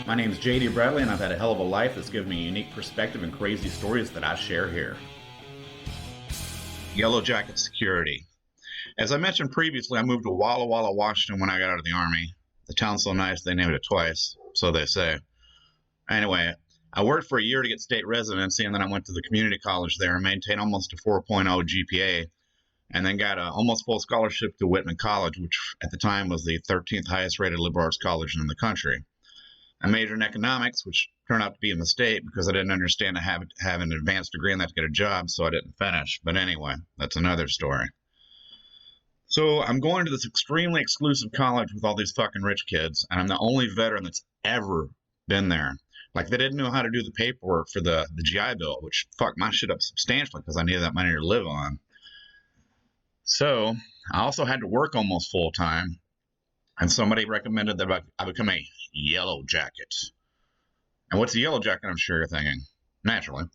My name is JD Bradley, and I've had a hell of a life that's given me a unique perspective and crazy stories that I share here. Yellow Jacket Security. As I mentioned previously, I moved to Walla Walla, Washington when I got out of the Army. The town's so nice they named it twice, so they say. Anyway, I worked for a year to get state residency, and then I went to the community college there and maintained almost a 4.0 GPA, and then got an almost full scholarship to Whitman College, which at the time was the 13th highest rated liberal arts college in the country. I majored in economics, which turned out to be a mistake because I didn't understand to have an advanced degree in that to get a job, so I didn't finish. But anyway, that's another story. So I'm going to this extremely exclusive college with all these fucking rich kids, and I'm the only veteran that's ever been there. Like, they didn't know how to do the paperwork for the GI Bill, which fucked my shit up substantially because I needed that money to live on. So I also had to work almost full time, and somebody recommended that I become a yellow jacket. And what's a yellow jacket, I'm sure you're thinking? Naturally.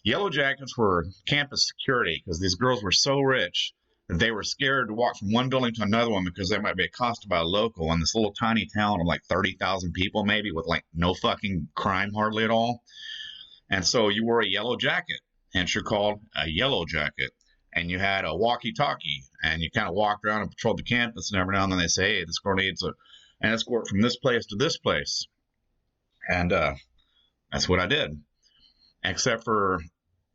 Yellow jackets were campus security because these girls were so rich that they were scared to walk from one building to another one because they might be accosted by a local in this little tiny town of like 30,000 people maybe, with like no fucking crime hardly at all. And so you wore a yellow jacket, hence you're called a yellow jacket. And you had a walkie-talkie, and you kind of walked around and patrolled the campus, and every now and then they say, hey, this girl needs an escort from this place to this place. And that's what I did. Except for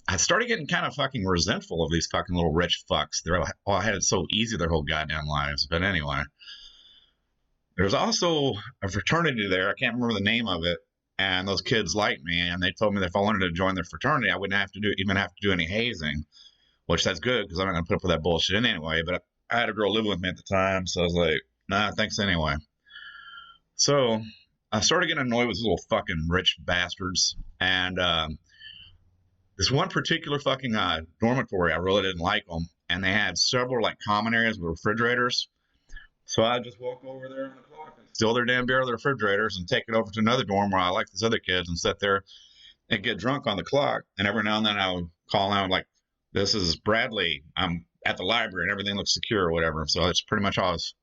I started getting kind of fucking resentful of these fucking little rich fucks. They're all had it so easy their whole goddamn lives. But anyway, there's also a fraternity there. I can't remember the name of it. And those kids liked me, and they told me that if I wanted to join their fraternity, I wouldn't even have to do any hazing. Which that's good because I'm not going to put up with that bullshit anyway. But I had a girl living with me at the time, so I was like, nah, thanks anyway. So I started getting annoyed with these little fucking rich bastards. And this one particular fucking dormitory, I really didn't like them. And they had several like common areas with refrigerators. So I just walk over there on the clock and steal their damn beer out of the refrigerators and take it over to another dorm where I like these other kids and sit there and get drunk on the clock. And every now and then I would call out like, this is Bradley. I'm at the library and everything looks secure or whatever. So it's pretty much how I was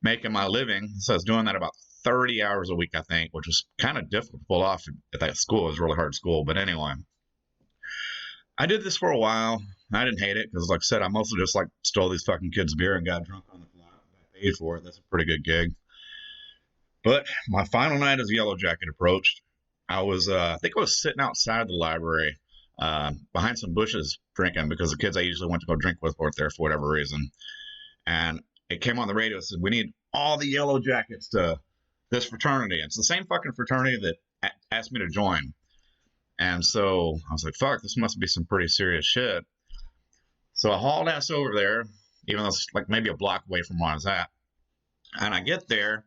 making my living. So I was doing that about 30 hours a week, I think, which was kind of difficult to pull off at that school. It was a really hard school. But anyway, I did this for a while. I didn't hate it because, like I said, I mostly just like stole these fucking kids' beer and got drunk on the clock. I paid for it. That's a pretty good gig. But my final night as a Yellow Jacket approached. I think I was sitting outside the library behind some bushes drinking because the kids I usually went to go drink with weren't there for whatever reason. And it came on the radio and said, we need all the yellow jackets to this fraternity. It's the same fucking fraternity that asked me to join. And so I was like, fuck, this must be some pretty serious shit. So I hauled ass over there, even though it's like maybe a block away from where I was at. And I get there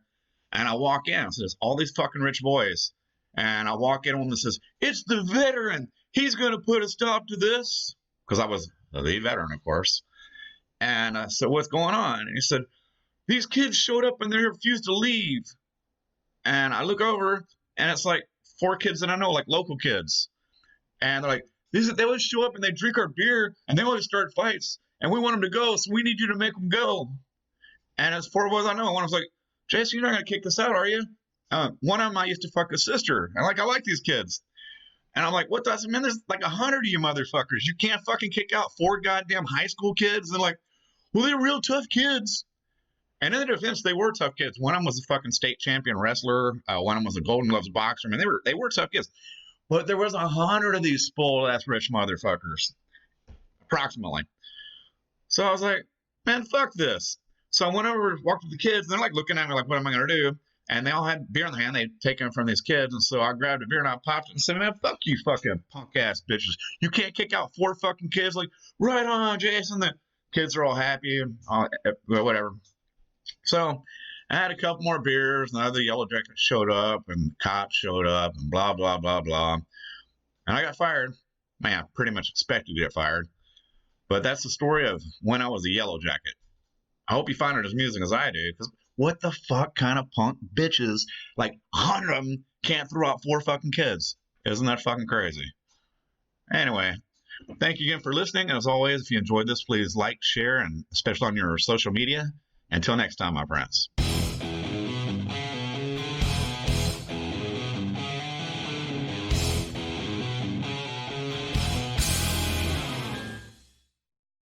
and I walk in. So there's all these fucking rich boys. And I walk in and one says, it's the veteran. He's going to put a stop to this. Because I was the veteran, of course. And I said, what's going on? And he said, these kids showed up and they refused to leave. And I look over and it's like 4 kids that I know, like local kids. And they're like, they always show up and they drink our beer and they always start fights. And we want them to go, so we need you to make them go. And it's 4 boys I know. One was like, Jason, you're not going to kick this out, are you? One of them I used to fuck his sister. And I like these kids. And I'm like, what does it mean? There's like 100 of you motherfuckers. You can't fucking kick out 4 goddamn high school kids. And like, well, they're real tough kids. And in their defense, they were tough kids. One of them was a fucking state champion wrestler. One of them was a Golden Gloves boxer. I mean, they were tough kids. But there was 100 of these spoiled ass rich motherfuckers, approximately. So I was like, man, fuck this. So I went over, walked with the kids, and they're like looking at me like, what am I going to do? And they all had beer in their hand. They'd taken it from these kids. And so I grabbed a beer and I popped it and said, man, fuck you fucking punk ass bitches. You can't kick out 4 fucking kids. Like, right on, Jason. The kids are all happy and whatever. So I had a couple more beers and other Yellow Jackets showed up and cops showed up and blah, blah, blah, blah. And I got fired. Man, I pretty much expected to get fired. But that's the story of when I was a Yellow Jacket. I hope you find it as amusing as I do, because what the fuck kind of punk bitches, like 100 of them, can't throw out 4 fucking kids? Isn't that fucking crazy? Anyway, thank you again for listening. And as always, if you enjoyed this, please like, share, and especially on your social media. Until next time, my friends.